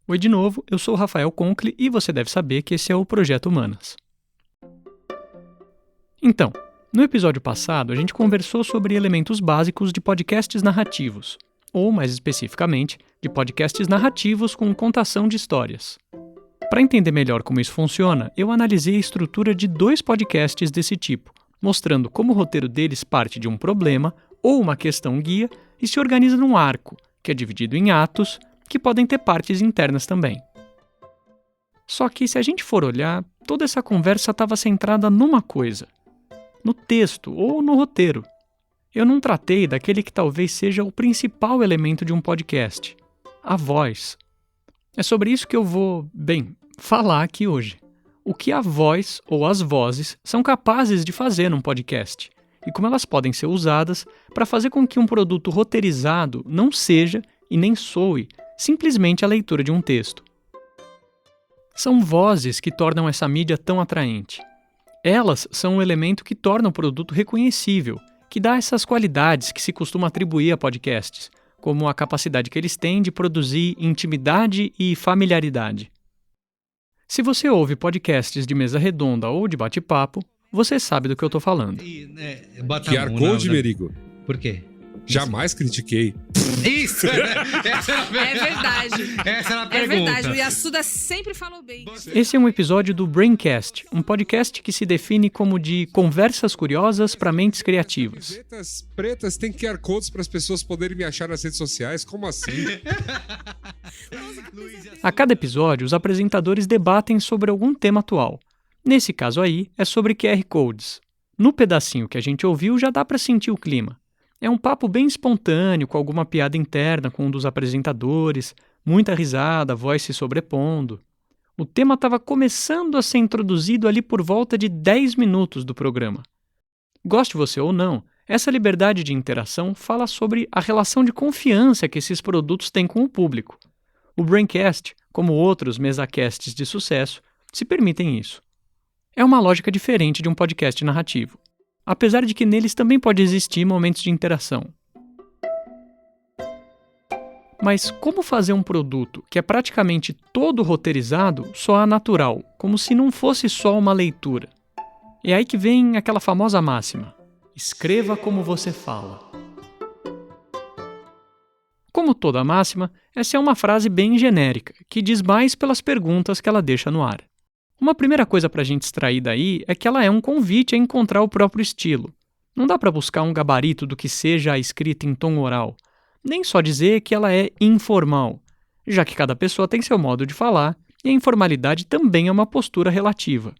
Oi de novo, eu sou o Rafael Conkle e você deve saber que esse é o Projeto Humanas. Então, no episódio passado a gente conversou sobre elementos básicos de podcasts narrativos, ou mais especificamente, de podcasts narrativos com contação de histórias. Para entender melhor como isso funciona, eu analisei a estrutura de 2 podcasts desse tipo, mostrando como o roteiro deles parte de um problema ou uma questão guia e se organiza num arco, que é dividido em atos, que podem ter partes internas também. Só que, se a gente for olhar, toda essa conversa estava centrada numa coisa: no texto ou no roteiro. Eu não tratei daquele que talvez seja o principal elemento de um podcast: a voz. É sobre isso que eu vou, falar aqui hoje. O que a voz ou as vozes são capazes de fazer num podcast e como elas podem ser usadas para fazer com que um produto roteirizado não seja e nem soe simplesmente a leitura de um texto. São vozes que tornam essa mídia tão atraente. Elas são um elemento que torna o produto reconhecível, que dá essas qualidades que se costuma atribuir a podcasts, como a capacidade que eles têm de produzir intimidade e familiaridade. Se você ouve podcasts de mesa redonda ou de bate-papo, você sabe do que eu estou falando. QR Code, Merigo. Por quê? Jamais critiquei. Isso! Essa era a É verdade. Essa era a É pergunta. verdade, o Yasuda sempre falou bem. Esse é um episódio do Braincast, um podcast que se define como de conversas curiosas para mentes criativas. Camisetas pretas têm QR Codes para as pessoas poderem me achar nas redes sociais? Como assim? A cada episódio, os apresentadores debatem sobre algum tema atual. Nesse caso aí, é sobre QR Codes. No pedacinho que a gente ouviu, já dá para sentir o clima. É um papo bem espontâneo, com alguma piada interna com um dos apresentadores, muita risada, voz se sobrepondo. O tema estava começando a ser introduzido ali por volta de 10 minutos do programa. Goste você ou não, essa liberdade de interação fala sobre a relação de confiança que esses produtos têm com o público. O Braincast, como outros mesacasts de sucesso, se permitem isso. É uma lógica diferente de um podcast narrativo, apesar de que neles também pode existir momentos de interação. Mas como fazer um produto que é praticamente todo roteirizado soar natural, como se não fosse só uma leitura? É aí que vem aquela famosa máxima: escreva como você fala. Como toda máxima, essa é uma frase bem genérica, que diz mais pelas perguntas que ela deixa no ar. Uma primeira coisa para a gente extrair daí é que ela é um convite a encontrar o próprio estilo. Não dá para buscar um gabarito do que seja a escrita em tom oral, nem só dizer que ela é informal, já que cada pessoa tem seu modo de falar e a informalidade também é uma postura relativa.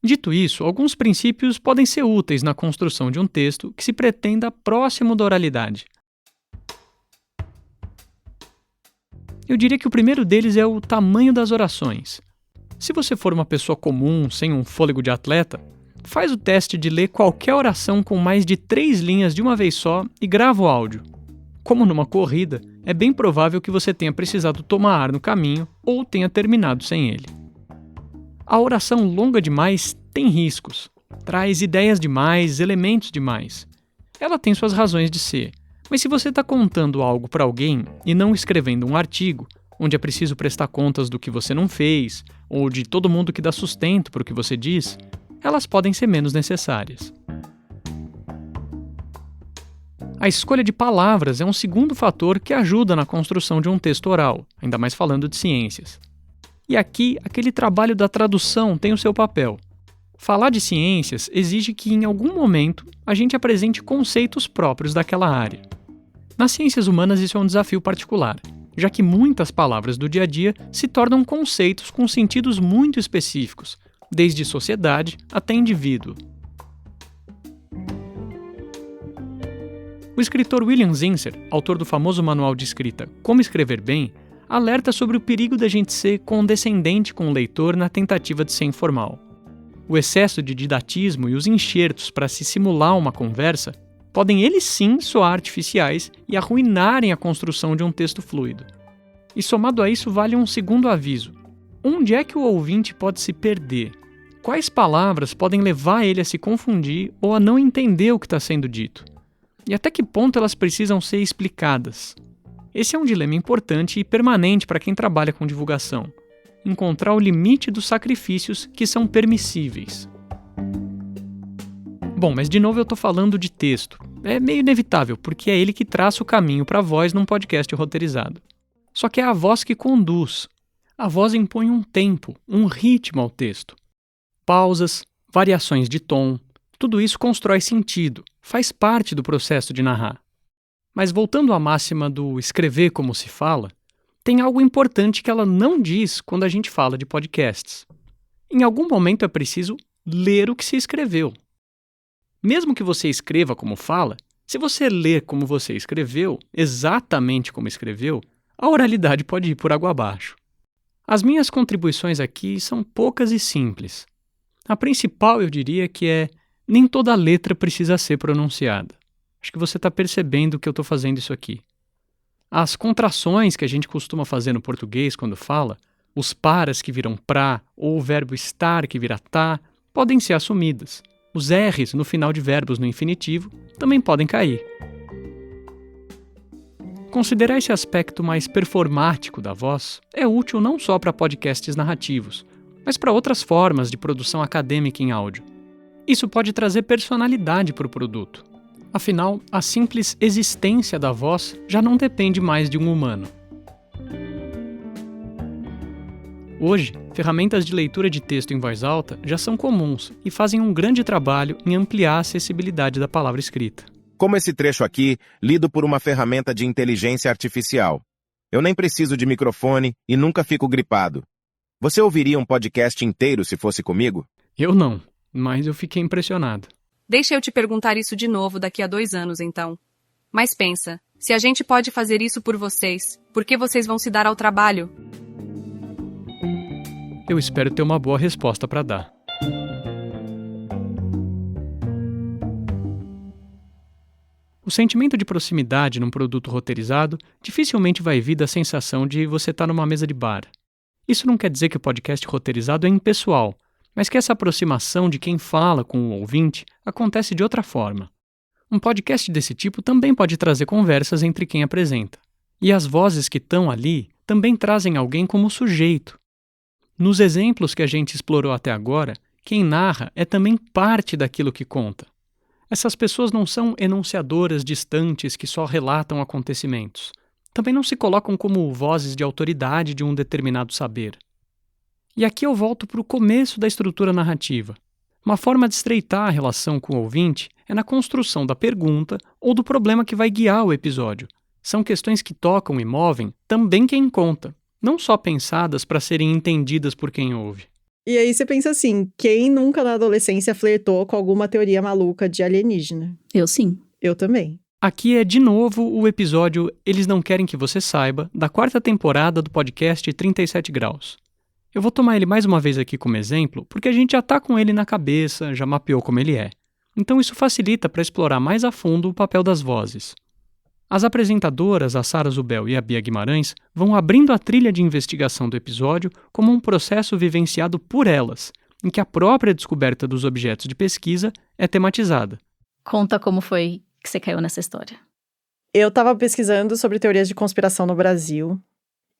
Dito isso, alguns princípios podem ser úteis na construção de um texto que se pretenda próximo da oralidade. Eu diria que o primeiro deles é o tamanho das orações. Se você for uma pessoa comum, sem um fôlego de atleta, faz o teste de ler qualquer oração com mais de 3 linhas de uma vez só e grava o áudio. Como numa corrida, é bem provável que você tenha precisado tomar ar no caminho ou tenha terminado sem ele. A oração longa demais tem riscos, traz ideias demais, elementos demais. Ela tem suas razões de ser, mas se você está contando algo para alguém e não escrevendo um artigo, onde é preciso prestar contas do que você não fez, ou de todo mundo que dá sustento para o que você diz, elas podem ser menos necessárias. A escolha de palavras é um segundo fator que ajuda na construção de um texto oral, ainda mais falando de ciências. E aqui, aquele trabalho da tradução tem o seu papel. Falar de ciências exige que, em algum momento, a gente apresente conceitos próprios daquela área. Nas ciências humanas isso é um desafio particular, já que muitas palavras do dia a dia se tornam conceitos com sentidos muito específicos, desde sociedade até indivíduo. O escritor William Zinsser, autor do famoso manual de escrita Como Escrever Bem, alerta sobre o perigo da gente ser condescendente com o leitor na tentativa de ser informal. O excesso de didatismo e os enxertos para se simular uma conversa podem eles sim soar artificiais e arruinarem a construção de um texto fluido. E somado a isso vale um segundo aviso. Onde é que o ouvinte pode se perder? Quais palavras podem levar ele a se confundir ou a não entender o que está sendo dito? E até que ponto elas precisam ser explicadas? Esse é um dilema importante e permanente para quem trabalha com divulgação. Encontrar o limite dos sacrifícios que são permissíveis. Bom, mas de novo eu estou falando de texto. É meio inevitável, porque é ele que traça o caminho para a voz num podcast roteirizado. Só que é a voz que conduz. A voz impõe um tempo, um ritmo ao texto. Pausas, variações de tom, tudo isso constrói sentido, faz parte do processo de narrar. Mas voltando à máxima do escrever como se fala, tem algo importante que ela não diz quando a gente fala de podcasts. Em algum momento é preciso ler o que se escreveu. Mesmo que você escreva como fala, se você ler como você escreveu, exatamente como escreveu, a oralidade pode ir por água abaixo. As minhas contribuições aqui são poucas e simples. A principal, eu diria, que é nem toda letra precisa ser pronunciada. Acho que você está percebendo que eu estou fazendo isso aqui. As contrações que a gente costuma fazer no português quando fala, os paras que viram pra ou o verbo estar que vira tá, podem ser assumidas. Os R's no final de verbos no infinitivo também podem cair. Considerar esse aspecto mais performático da voz é útil não só para podcasts narrativos, mas para outras formas de produção acadêmica em áudio. Isso pode trazer personalidade para o produto. Afinal, a simples existência da voz já não depende mais de um humano. Hoje, ferramentas de leitura de texto em voz alta já são comuns e fazem um grande trabalho em ampliar a acessibilidade da palavra escrita. Como esse trecho aqui, lido por uma ferramenta de inteligência artificial. Eu nem preciso de microfone e nunca fico gripado. Você ouviria um podcast inteiro se fosse comigo? Eu não, mas eu fiquei impressionado. Deixa eu te perguntar isso de novo daqui a 2 anos, então. Mas pensa, se a gente pode fazer isso por vocês, por que vocês vão se dar ao trabalho? Eu espero ter uma boa resposta para dar. O sentimento de proximidade num produto roteirizado dificilmente vai vir da sensação de você estar numa mesa de bar. Isso não quer dizer que o podcast roteirizado é impessoal, mas que essa aproximação de quem fala com o ouvinte acontece de outra forma. Um podcast desse tipo também pode trazer conversas entre quem apresenta. E as vozes que estão ali também trazem alguém como sujeito. Nos exemplos que a gente explorou até agora, quem narra é também parte daquilo que conta. Essas pessoas não são enunciadoras distantes que só relatam acontecimentos. Também não se colocam como vozes de autoridade de um determinado saber. E aqui eu volto para o começo da estrutura narrativa. Uma forma de estreitar a relação com o ouvinte é na construção da pergunta ou do problema que vai guiar o episódio. São questões que tocam e movem também quem conta, não só pensadas para serem entendidas por quem ouve. E aí você pensa assim, quem nunca na adolescência flertou com alguma teoria maluca de alienígena? Eu sim. Eu também. Aqui é de novo o episódio Eles Não Querem Que Você Saiba, da 4ª temporada do podcast 37 Graus. Eu vou tomar ele mais uma vez aqui como exemplo, porque a gente já está com ele na cabeça, já mapeou como ele é. Então isso facilita para explorar mais a fundo o papel das vozes. As apresentadoras, a Sara Zubel e a Bia Guimarães, vão abrindo a trilha de investigação do episódio como um processo vivenciado por elas, em que a própria descoberta dos objetos de pesquisa é tematizada. Conta como foi que você caiu nessa história. Eu estava pesquisando sobre teorias de conspiração no Brasil.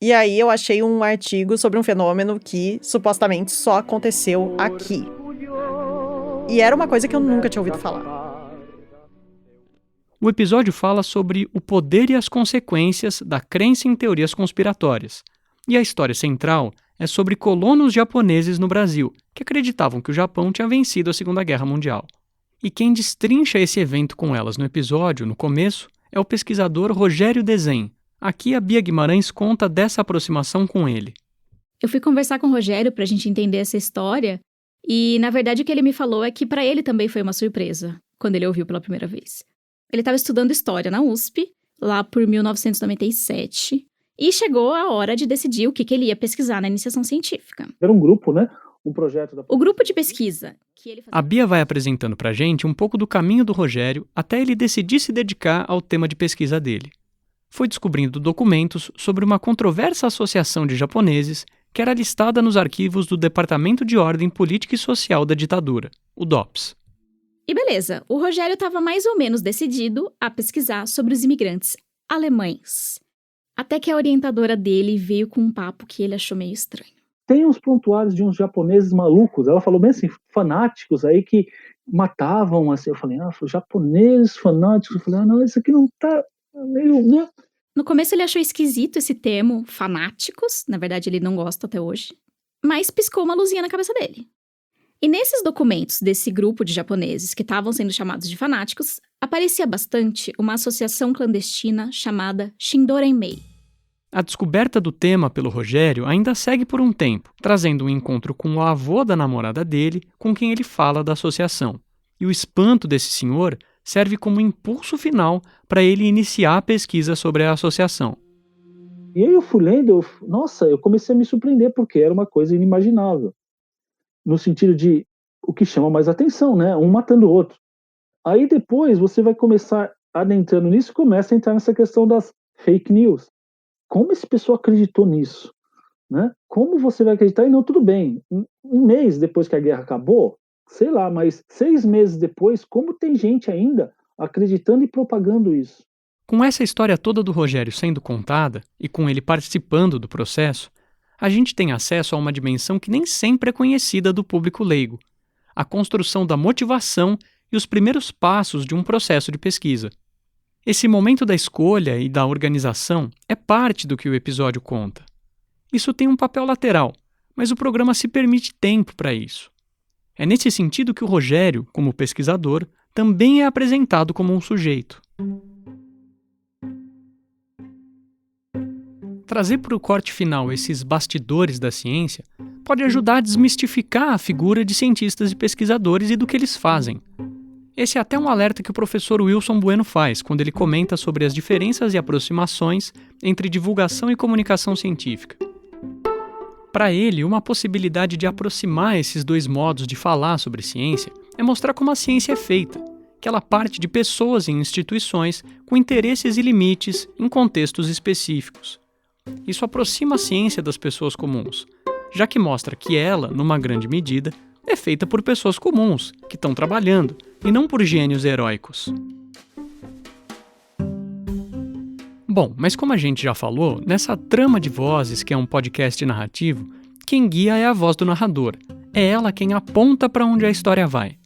E aí eu achei um artigo sobre um fenômeno que supostamente só aconteceu aqui. E era uma coisa que eu nunca tinha ouvido falar. O episódio fala sobre o poder e as consequências da crença em teorias conspiratórias. E a história central é sobre colonos japoneses no Brasil, que acreditavam que o Japão tinha vencido a Segunda Guerra Mundial. E quem destrincha esse evento com elas no episódio, no começo, é o pesquisador Rogério Dezen. Aqui a Bia Guimarães conta dessa aproximação com ele. Eu fui conversar com o Rogério pra gente entender essa história e, na verdade, o que ele me falou é que pra ele também foi uma surpresa, quando ele ouviu pela primeira vez. Ele estava estudando História na USP, lá por 1997, e chegou a hora de decidir o que ele ia pesquisar na iniciação científica. Era um grupo, né? Um projeto da... O grupo de pesquisa que ele fazia... A Bia vai apresentando pra gente um pouco do caminho do Rogério até ele decidir se dedicar ao tema de pesquisa dele. Foi descobrindo documentos sobre uma controversa associação de japoneses que era listada nos arquivos do Departamento de Ordem Política e Social da ditadura, o DOPS. E beleza, o Rogério estava mais ou menos decidido a pesquisar sobre os imigrantes alemães. Até que a orientadora dele veio com um papo que ele achou meio estranho. Tem uns prontuários de uns japoneses malucos, ela falou bem assim, fanáticos aí que matavam, assim, eu falei, japoneses fanáticos, eu falei, não, isso aqui não tá meio, né? No começo ele achou esquisito esse termo, fanáticos, na verdade ele não gosta até hoje, mas piscou uma luzinha na cabeça dele. E nesses documentos desse grupo de japoneses que estavam sendo chamados de fanáticos, aparecia bastante uma associação clandestina chamada Shindorenmei. A descoberta do tema pelo Rogério ainda segue por um tempo, trazendo um encontro com o avô da namorada dele, com quem ele fala da associação. E o espanto desse senhor serve como impulso final para ele iniciar a pesquisa sobre a associação. E aí eu fui lendo, eu comecei a me surpreender, porque era uma coisa inimaginável. No sentido de o que chama mais atenção, né? Um matando o outro. Aí depois você vai começar adentrando nisso e começa a entrar nessa questão das fake news. Como esse pessoal acreditou nisso? Né? Como você vai acreditar? E não, tudo bem. Um mês depois que a guerra acabou, sei lá, mas 6 meses depois, como tem gente ainda acreditando e propagando isso? Com essa história toda do Rogério sendo contada, e com ele participando do processo, a gente tem acesso a uma dimensão que nem sempre é conhecida do público leigo: a construção da motivação e os primeiros passos de um processo de pesquisa. Esse momento da escolha e da organização é parte do que o episódio conta. Isso tem um papel lateral, mas o programa se permite tempo para isso. É nesse sentido que o Rogério, como pesquisador, também é apresentado como um sujeito. Trazer para o corte final esses bastidores da ciência pode ajudar a desmistificar a figura de cientistas e pesquisadores e do que eles fazem. Esse é até um alerta que o professor Wilson Bueno faz quando ele comenta sobre as diferenças e aproximações entre divulgação e comunicação científica. Para ele, uma possibilidade de aproximar esses dois modos de falar sobre ciência é mostrar como a ciência é feita, que ela parte de pessoas e instituições com interesses e limites em contextos específicos. Isso aproxima a ciência das pessoas comuns, já que mostra que ela, numa grande medida, é feita por pessoas comuns, que estão trabalhando, e não por gênios heróicos. Bom, mas como a gente já falou, nessa trama de vozes que é um podcast narrativo, quem guia é a voz do narrador. É ela quem aponta para onde a história vai.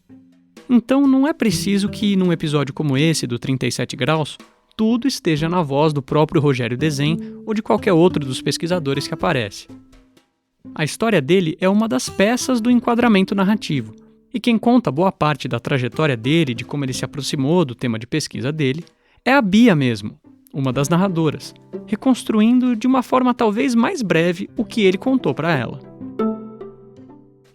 Então não é preciso que, num episódio como esse do 37 Graus, tudo esteja na voz do próprio Rogério Dezen ou de qualquer outro dos pesquisadores que aparece. A história dele é uma das peças do enquadramento narrativo, e quem conta boa parte da trajetória dele, de como ele se aproximou do tema de pesquisa dele, é a Bia mesmo, uma das narradoras, reconstruindo de uma forma talvez mais breve o que ele contou para ela.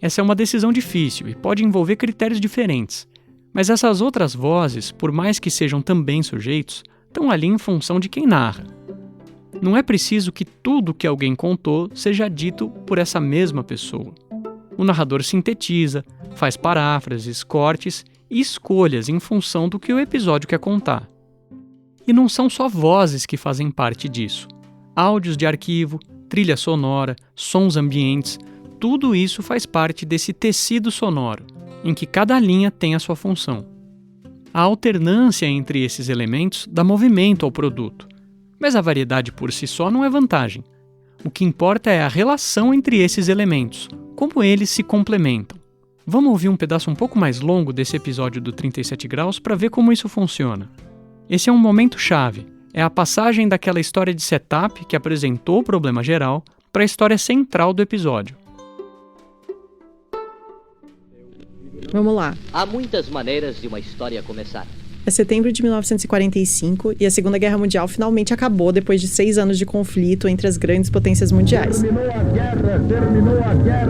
Essa é uma decisão difícil e pode envolver critérios diferentes, mas essas outras vozes, por mais que sejam também sujeitos, estão ali em função de quem narra. Não é preciso que tudo que alguém contou seja dito por essa mesma pessoa. O narrador sintetiza, faz paráfrases, cortes e escolhas em função do que o episódio quer contar. E não são só vozes que fazem parte disso. Áudios de arquivo, trilha sonora, sons ambientes, tudo isso faz parte desse tecido sonoro, em que cada linha tem a sua função. A alternância entre esses elementos dá movimento ao produto, mas a variedade por si só não é vantagem. O que importa é a relação entre esses elementos, como eles se complementam. Vamos ouvir um pedaço um pouco mais longo desse episódio do 37 Graus para ver como isso funciona. Esse é um momento chave, é a passagem daquela história de setup que apresentou o problema geral para a história central do episódio. Vamos lá. Há muitas maneiras de uma história começar. É setembro de 1945 e a Segunda Guerra Mundial finalmente acabou depois de 6 anos de conflito entre as grandes potências mundiais. Terminou a guerra!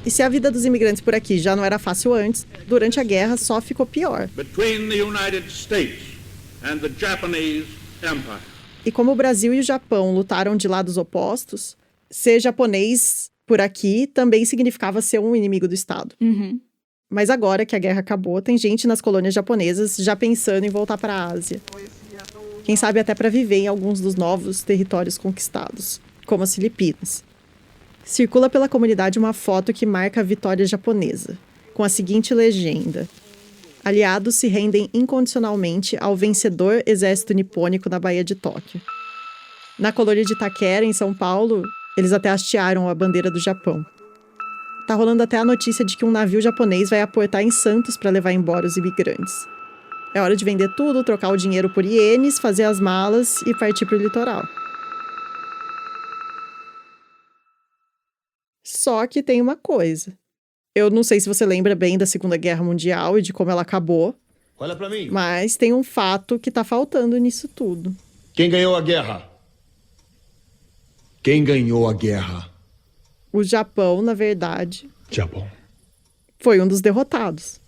E se a vida dos imigrantes por aqui já não era fácil antes, durante a guerra só ficou pior. Between the United States and the Japanese Empire. E como o Brasil e o Japão lutaram de lados opostos, ser japonês por aqui também significava ser um inimigo do Estado. Uhum. Mas agora que a guerra acabou, tem gente nas colônias japonesas já pensando em voltar para a Ásia. Quem sabe até para viver em alguns dos novos territórios conquistados, como as Filipinas. Circula pela comunidade uma foto que marca a vitória japonesa, com a seguinte legenda: aliados se rendem incondicionalmente ao vencedor exército nipônico na Baía de Tóquio. Na colônia de Itaquera, em São Paulo, eles até hastearam a bandeira do Japão. Tá rolando até a notícia de que um navio japonês vai aportar em Santos para levar embora os imigrantes. É hora de vender tudo, trocar o dinheiro por ienes, fazer as malas e partir pro litoral. Só que tem uma coisa. Eu não sei se você lembra bem da Segunda Guerra Mundial e de como ela acabou. Olha pra mim. Mas tem um fato que tá faltando nisso tudo. Quem ganhou a guerra? Quem ganhou a guerra? O Japão, na verdade, Japão. foi um dos derrotados,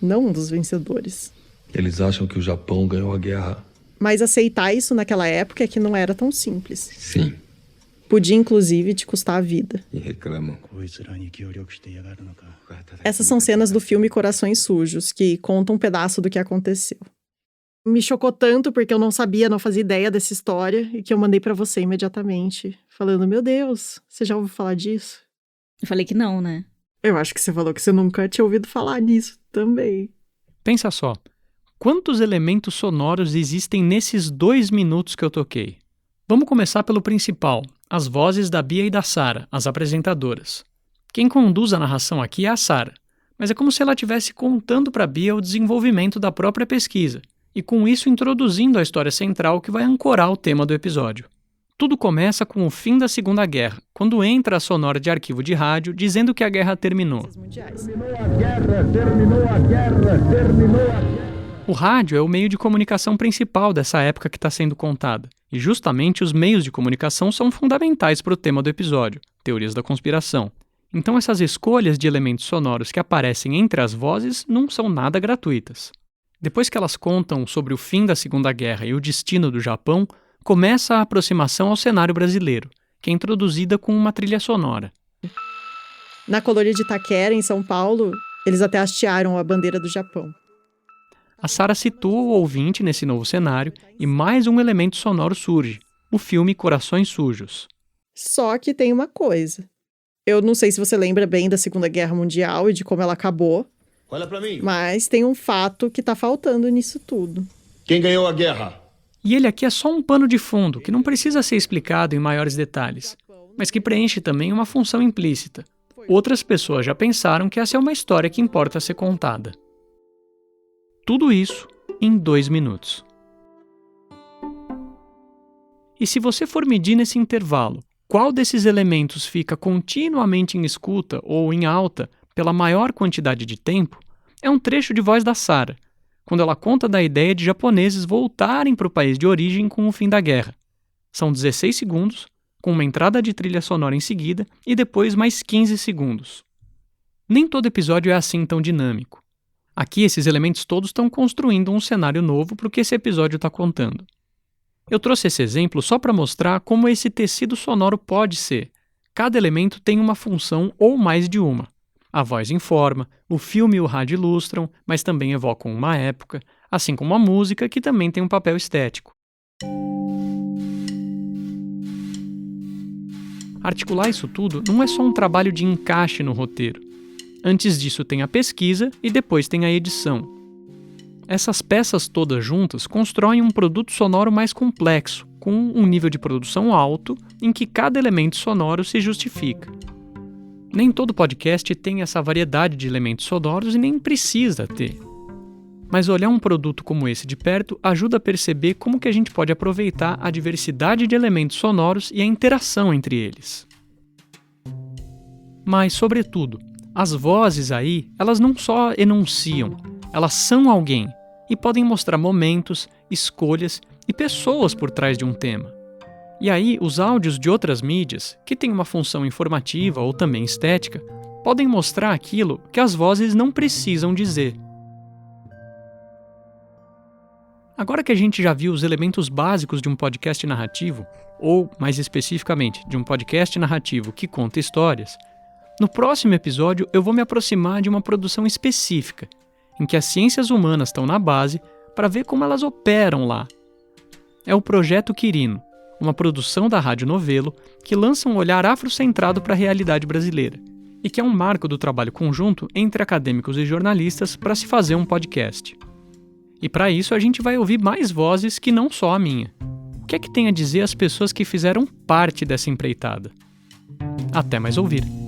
não um dos vencedores. Eles acham que o Japão ganhou a guerra. Mas aceitar isso naquela época é que não era tão simples. Sim. Podia, inclusive, te custar a vida. E reclamam. Essas são cenas do filme Corações Sujos, que contam um pedaço do que aconteceu. Me chocou tanto porque eu não sabia, não fazia ideia dessa história e que eu mandei pra você imediatamente, falando, meu Deus, você já ouviu falar disso? Eu falei que não, né? Eu acho que você falou que você nunca tinha ouvido falar nisso também. Pensa só, quantos elementos sonoros existem nesses 2 minutos que eu toquei? Vamos começar pelo principal, as vozes da Bia e da Sara, as apresentadoras. Quem conduz a narração aqui é a Sara, mas é como se ela estivesse contando para a Bia o desenvolvimento da própria pesquisa, e com isso introduzindo a história central que vai ancorar o tema do episódio. Tudo começa com o fim da Segunda Guerra, quando entra a sonora de arquivo de rádio dizendo que a guerra terminou. O rádio é o meio de comunicação principal dessa época que está sendo contada, e justamente os meios de comunicação são fundamentais para o tema do episódio, teorias da conspiração. Então essas escolhas de elementos sonoros que aparecem entre as vozes não são nada gratuitas. Depois que elas contam sobre o fim da Segunda Guerra e o destino do Japão, começa a aproximação ao cenário brasileiro, que é introduzida com uma trilha sonora. Na colônia de Itaquera, em São Paulo, eles até hastearam a bandeira do Japão. A Sara situa o ouvinte nesse novo cenário e mais um elemento sonoro surge, o filme Corações Sujos. Só que tem uma coisa. Eu não sei se você lembra bem da Segunda Guerra Mundial e de como ela acabou. Olha pra mim. Mas tem um fato que tá faltando nisso tudo. Quem ganhou a guerra? E ele aqui é só um pano de fundo, que não precisa ser explicado em maiores detalhes, mas que preenche também uma função implícita. Outras pessoas já pensaram que essa é uma história que importa ser contada. Tudo isso em 2 minutos. E se você for medir nesse intervalo, qual desses elementos fica continuamente em escuta ou em alta pela maior quantidade de tempo, é um trecho de voz da Sara, quando ela conta da ideia de japoneses voltarem para o país de origem com o fim da guerra. São 16 segundos, com uma entrada de trilha sonora em seguida e depois mais 15 segundos. Nem todo episódio é assim tão dinâmico. Aqui esses elementos todos estão construindo um cenário novo para o que esse episódio está contando. Eu trouxe esse exemplo só para mostrar como esse tecido sonoro pode ser. Cada elemento tem uma função ou mais de uma. A voz informa, o filme e o rádio ilustram, mas também evocam uma época, assim como a música, que também tem um papel estético. Articular isso tudo não é só um trabalho de encaixe no roteiro. Antes disso tem a pesquisa e depois tem a edição. Essas peças todas juntas constroem um produto sonoro mais complexo, com um nível de produção alto, em que cada elemento sonoro se justifica. Nem todo podcast tem essa variedade de elementos sonoros e nem precisa ter. Mas olhar um produto como esse de perto ajuda a perceber como que a gente pode aproveitar a diversidade de elementos sonoros e a interação entre eles. Mas, sobretudo, as vozes aí, elas não só enunciam, elas são alguém e podem mostrar momentos, escolhas e pessoas por trás de um tema. E aí, os áudios de outras mídias, que têm uma função informativa ou também estética, podem mostrar aquilo que as vozes não precisam dizer. Agora que a gente já viu os elementos básicos de um podcast narrativo, ou, mais especificamente, de um podcast narrativo que conta histórias, no próximo episódio eu vou me aproximar de uma produção específica, em que as ciências humanas estão na base para ver como elas operam lá. É o Projeto Quirino, uma produção da Rádio Novelo que lança um olhar afrocentrado para a realidade brasileira e que é um marco do trabalho conjunto entre acadêmicos e jornalistas para se fazer um podcast. E para isso a gente vai ouvir mais vozes que não só a minha. O que é que tem a dizer as pessoas que fizeram parte dessa empreitada? Até mais ouvir.